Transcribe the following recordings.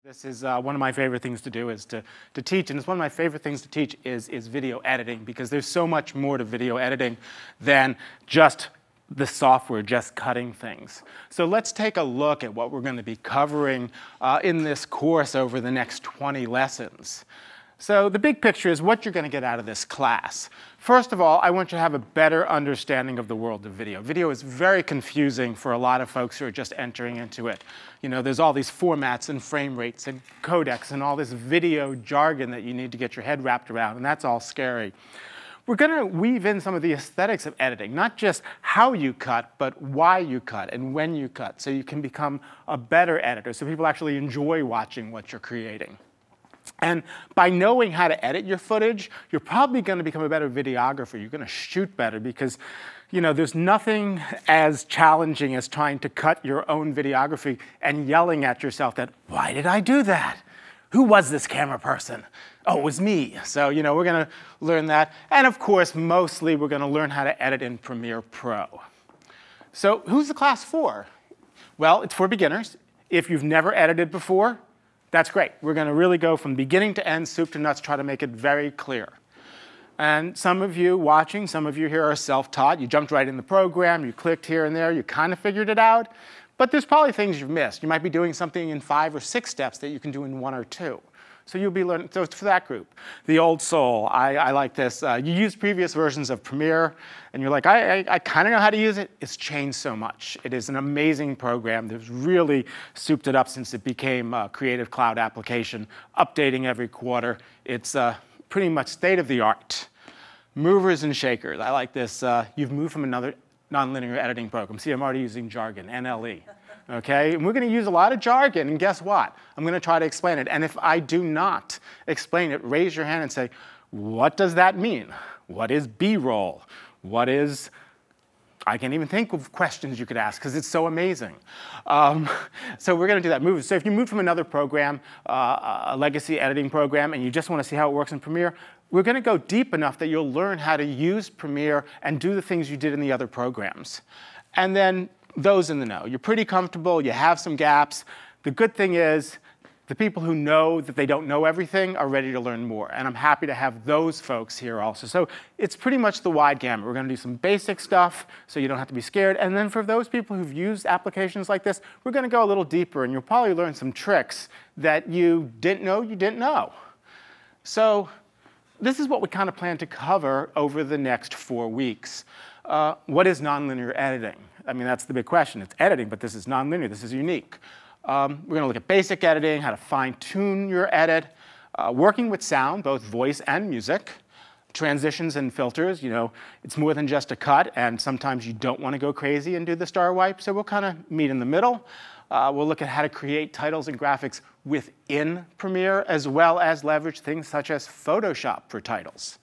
This is one of my favorite things to do is to teach, and it's one of my favorite things to teach is video editing, because there's so much more to video editing than just the software, just cutting things. So let's take a look at what we're going to be covering in this course over the next 20 lessons. So the big picture is what you're going to get out of this class. First of all, I want you to have a better understanding of the world of video. Video is very confusing for a lot of folks who are just entering into it. You know, there's all these formats and frame rates and codecs and all this video jargon that you need to get your head wrapped around, and that's all scary. We're going to weave in some of the aesthetics of editing, not just how you cut, but why you cut and when you cut, so you can become a better editor, so people actually enjoy watching what you're creating. And by knowing how to edit your footage, you're probably going to become a better videographer. You're going to shoot better because, you know, there's nothing as challenging as trying to cut your own videography and yelling at yourself that, why did I do that? Who was this camera person? Oh, it was me. So, you know, we're going to learn that. And of course, mostly we're going to learn how to edit in Premiere Pro. So who's the class for? Well, it's for beginners. If you've never edited before, that's great. We're going to really go from beginning to end, soup to nuts, try to make it very clear. And some of you watching, some of you here are self-taught. You jumped right in the program. You clicked here and there. You kind of figured it out. But there's probably things you've missed. You might be doing something in 5 or 6 steps that you can do in 1 or 2. So you'll be learning. So it's for that group. The old soul. I like this. You use previous versions of Premiere, and you're like, I kind of know how to use it. It's changed so much. It is an amazing program. They've really souped it up since it became a Creative Cloud application, updating every quarter. It's pretty much state of the art. Movers and shakers. I like this. You've moved from another nonlinear editing program. See, I'm already using jargon, NLE. Okay, and we're going to use a lot of jargon, and guess what? I'm going to try to explain it. And if I do not explain it, raise your hand and say, what does that mean? What is B-roll? What is... I can't even think of questions you could ask because it's so amazing. So we're going to do that. So if you move from another program, a legacy editing program, and you just want to see how it works in Premiere, we're going to go deep enough that you'll learn how to use Premiere and do the things you did in the other programs. And then those in the know. You're pretty comfortable. You have some gaps. The good thing is the people who know that they don't know everything are ready to learn more. And I'm happy to have those folks here also. So it's pretty much the wide gamut. We're going to do some basic stuff so you don't have to be scared. And then for those people who've used applications like this, we're going to go a little deeper. And you'll probably learn some tricks that you didn't know. So this is what we kind of plan to cover over the next 4 weeks. What is nonlinear editing? I mean, that's the big question. It's editing, but this is nonlinear. This is unique. We're going to look at basic editing, how to fine-tune your edit, working with sound, both voice and music, transitions and filters. You know, it's more than just a cut, and sometimes you don't want to go crazy and do the star wipe, so we'll kind of meet in the middle. We'll look at how to create titles and graphics within Premiere, as well as leverage things such as Photoshop for titles.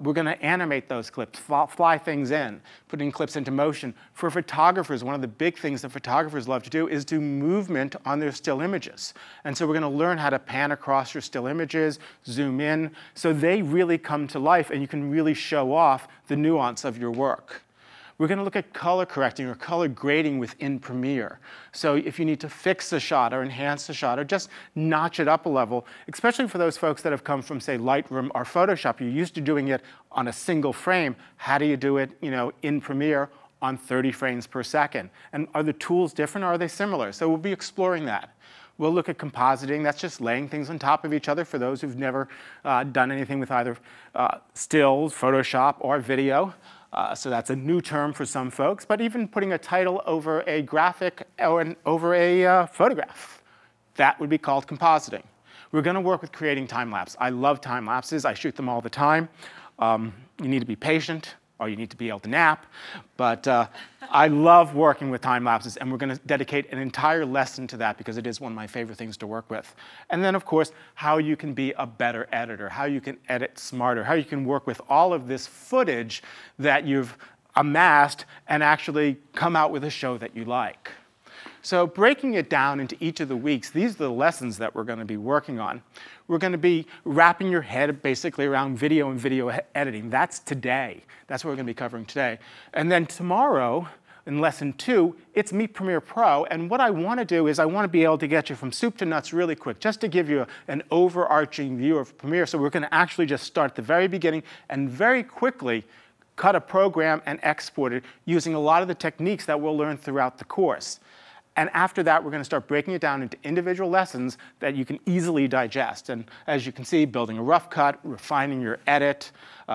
We're going to animate those clips, fly things in, putting clips into motion. For photographers, one of the big things that photographers love to do is do movement on their still images. And so we're going to learn how to pan across your still images, zoom in, so they really come to life and you can really show off the nuance of your work. We're going to look at color correcting or color grading within Premiere. So if you need to fix a shot or enhance a shot or just notch it up a level, especially for those folks that have come from, say, Lightroom or Photoshop, you're used to doing it on a single frame. How do you do it, you know, in Premiere on 30 frames per second? And are the tools different or are they similar? So we'll be exploring that. We'll look at compositing. That's just laying things on top of each other for those who've never done anything with either stills, Photoshop, or video. So that's a new term for some folks, but even putting a title over a graphic or over a photograph, that would be called compositing. We're going to work with creating time-lapse. I love time-lapses. I shoot them all the time. You need to be patient, or you need to be able to nap. But I love working with time-lapses, and we're going to dedicate an entire lesson to that because it is one of my favorite things to work with. And then, of course, how you can be a better editor, how you can edit smarter, how you can work with all of this footage that you've amassed and actually come out with a show that you like. So breaking it down into each of the weeks, these are the lessons that we're going to be working on. We're going to be wrapping your head basically around video and video editing. That's today. That's what we're going to be covering today. And then tomorrow, In lesson 2, it's Meet Premiere Pro, and what I want to do is I want to be able to get you from soup to nuts really quick, just to give you an overarching view of Premiere. So we're going to actually just start at the very beginning and very quickly cut a program and export it using a lot of the techniques that we'll learn throughout the course. And after that, we're going to start breaking it down into individual lessons that you can easily digest. And as you can see, building a rough cut, refining your edit,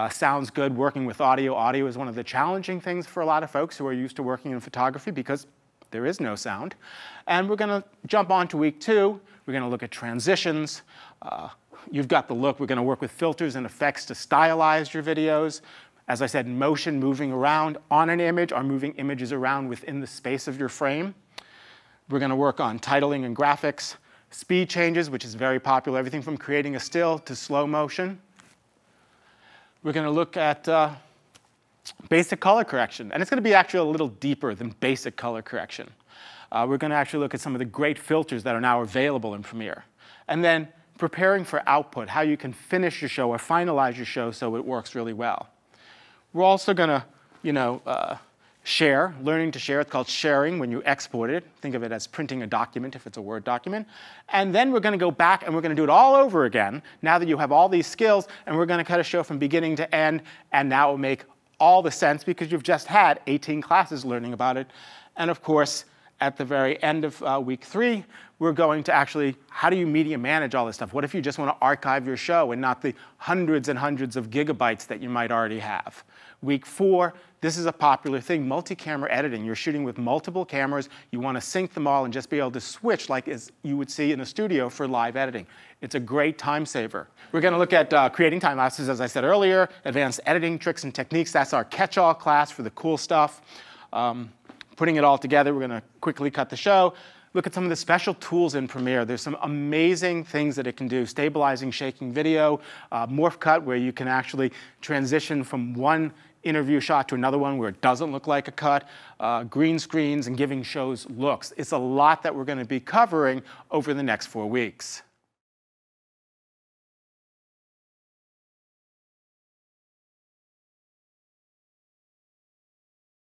sounds good, working with audio. Audio is one of the challenging things for a lot of folks who are used to working in photography because there is no sound. And we're going to jump on to week 2. We're going to look at transitions. You've got the look. We're going to work with filters and effects to stylize your videos. As I said, motion, moving around on an image or moving images around within the space of your frame. We're going to work on titling and graphics, speed changes, which is very popular, everything from creating a still to slow motion. We're going to look at basic color correction, and it's going to be actually a little deeper than basic color correction. We're going to actually look at some of the great filters that are now available in Premiere. And then preparing for output, how you can finish your show or finalize your show so it works really well. We're also going to, share, learning to share. It's called sharing when you export it. Think of it as printing a document if it's a Word document. And then we're going to go back and we're going to do it all over again now that you have all these skills, and we're going to cut a show from beginning to end, and now it will make all the sense because you've just had 18 classes learning about it. And of course, at the very end of week 3, we're going to actually, how do you media manage all this stuff? What if you just want to archive your show and not the hundreds and hundreds of gigabytes that you might already have? Week 4, this is a popular thing, multi-camera editing. You're shooting with multiple cameras. You want to sync them all and just be able to switch like as you would see in a studio for live editing. It's a great time saver. We're going to look at creating time lapses, as I said earlier, advanced editing tricks and techniques. That's our catch-all class for the cool stuff. Putting it all together, we're going to quickly cut the show. Look at some of the special tools in Premiere. There's some amazing things that it can do. Stabilizing, shaking video, morph cut, where you can actually transition from one interview shot to another one where it doesn't look like a cut, green screens, and giving shows looks. It's a lot that we're going to be covering over the next 4 weeks.